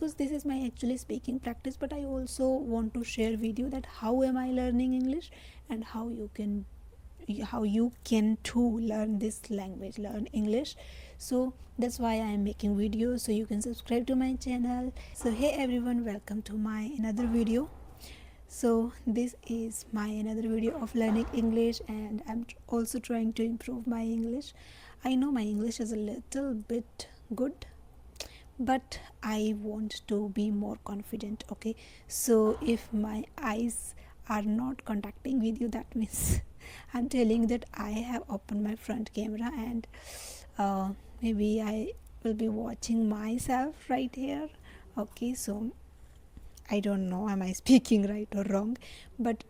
because this is my actually speaking practice, but I also want to share with you that how am I learning English, and how you can too learn this language, learn English. So that's why I am making videos, so you can subscribe to my channel. So hey everyone, welcome to my another video. So this is my another video of learning English, and I'm also trying to improve my English. I know my English is a little bit good, but I want to be more confident. Okay, so if my eyes are not contacting with you, that means I'm telling that I have opened my front camera, and maybe I will be watching myself right here. Okay, so I don't know am I speaking right or wrong, but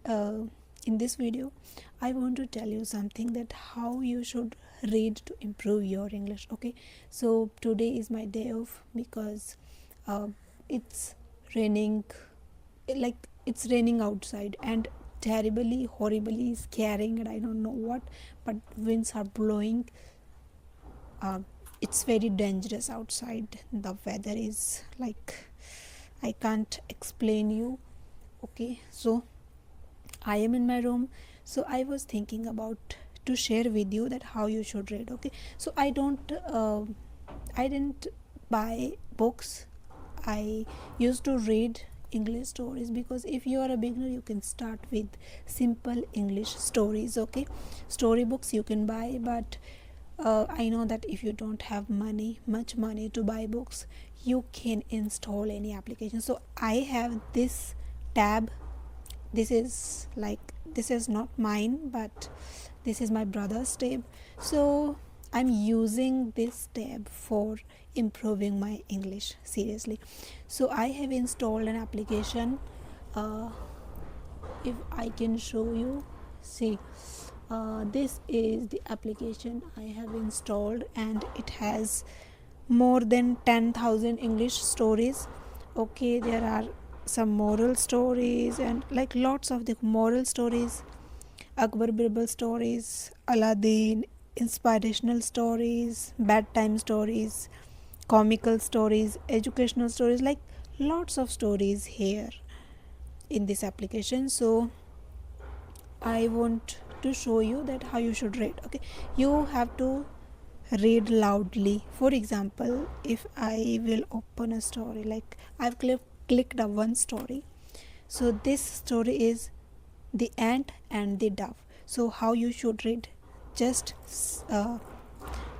in this video I want to tell you something, that how you should read to improve your English. Okay, so today is my day off because uh, it's raining, like it's raining outside, and terribly horribly scaring, and I don't know what, but winds are blowing. uh, it's very dangerous outside. The weather is like, I can't explain you. Okay, so I am in my room, so I was thinking about to share with you that how you should read. Okay, so I didn't buy books. I used to read English stories, because if you are a beginner you can start with simple English stories. Okay, storybooks you can buy, but I know that if you don't have much money to buy books, you can install any application. So I have this tab. This is not mine, but this is my brother's tab. So I'm using this tab for improving my English, seriously. So I have installed an application. If I can show you, see, this is the application I have installed, and it has more than 10,000 English stories. Okay, there are some moral stories, and like lots of the moral stories, Akbar Birbal stories, Aladdin, inspirational stories, bedtime stories, comical stories, educational stories, like lots of stories here in this application. So I want to show you that how you should read. Okay, you have to read loudly. For example, if I will open a story, like I've clicked a one story. So this story is the ant and the dove. So how you should read, just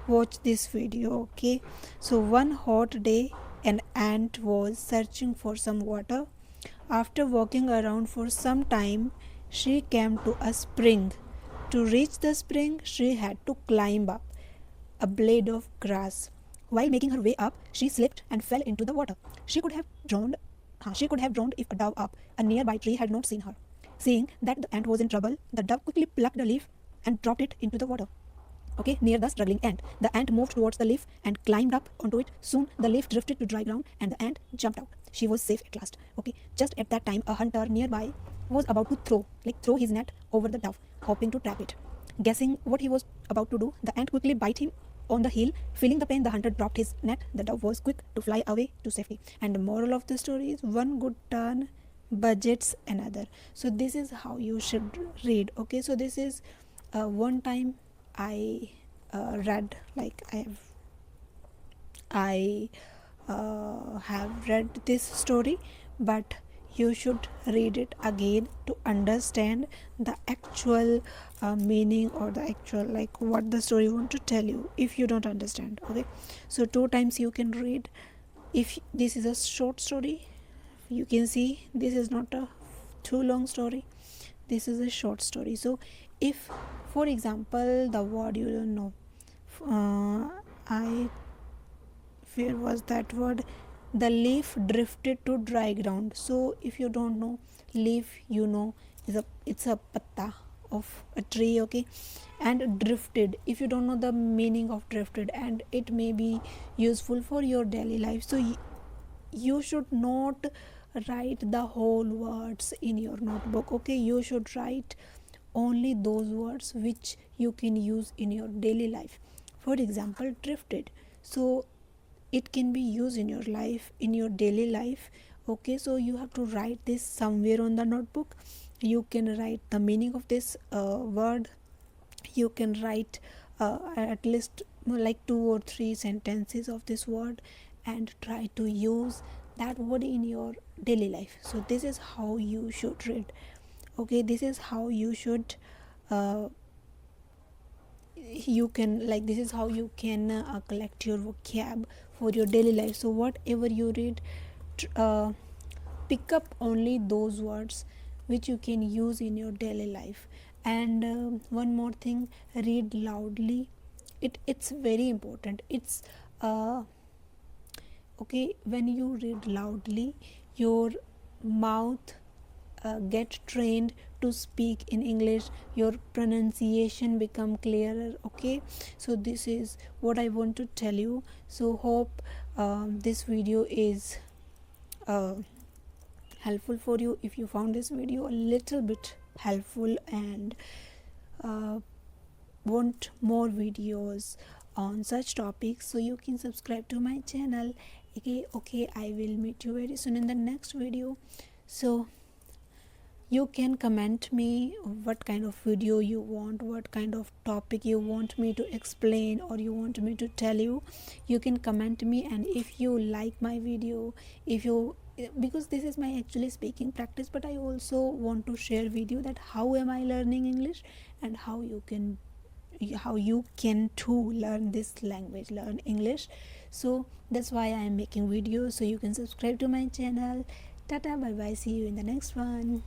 watch this video. Okay, so one hot day an ant was searching for some water. After walking around for some time, she came to a spring. To reach the spring, she had to climb up a blade of grass. While making her way up, she slipped and fell into the water. She could have drowned. She could have drowned if a dove up a nearby tree had not seen her. Seeing that the ant was in trouble, the dove quickly plucked a leaf and dropped it into the water. Okay, near the struggling ant. The ant moved towards the leaf and climbed up onto it. Soon the leaf drifted to dry ground and the ant jumped out. She was safe at last. Okay, just at that time a hunter nearby was about to throw his net over the dove, hoping to trap it. Guessing what he was about to do, the ant quickly bit him on the heel. Feeling the pain, the hunter dropped his net. The dove was quick to fly away to safety. And the moral of the story is, one good turn budgets another. So this is how you should read. Okay, so this is one time I read, like I have read this story, but you should read it again to understand the actual meaning, or the actual, like what the story want to tell you, if you don't understand. Okay, so two times you can read. If this is a short story, you can see this is not a too long story, this is a short story. So if, for example, the word you don't know, I where was that word, the leaf drifted to dry ground. So if you don't know leaf, you know it's a patta of a tree. Okay, and drifted, if you don't know the meaning of drifted, and it may be useful for your daily life. So you should not write the whole words in your notebook. Okay, you should write only those words which you can use in your daily life. For example, drifted. So it can be used in your life, in your daily life. Okay, so you have to write this somewhere on the notebook. You can write the meaning of this word. You can write at least like 2 or 3 sentences of this word, and try to use that word in your daily life. So this is how you should read. Okay, this is how you should uh, you can, like, this is how you can collect your vocab for your daily life. So whatever you read, uh, pick up only those words which you can use in your daily life. And one more thing, read loudly. It's very important. It's okay, when you read loudly, your mouth get trained to speak in English, your pronunciation become clearer. Okay, so this is what I want to tell you. So hope this video is uh, helpful for you. If you found this video a little bit helpful and uh, want more videos on such topics, so you can subscribe to my channel. Okay, I will meet you very soon in the next video. So you can comment me what kind of video you want, what kind of topic you want me to explain or you want me to tell you. You can comment me. And if you like my video, if you, because this is my actually speaking practice, but I also want to share video that how am I learning English, and how you can too learn this language, learn English. So that's why I am making videos. So you can subscribe to my channel. Tata, bye bye, see you in the next one.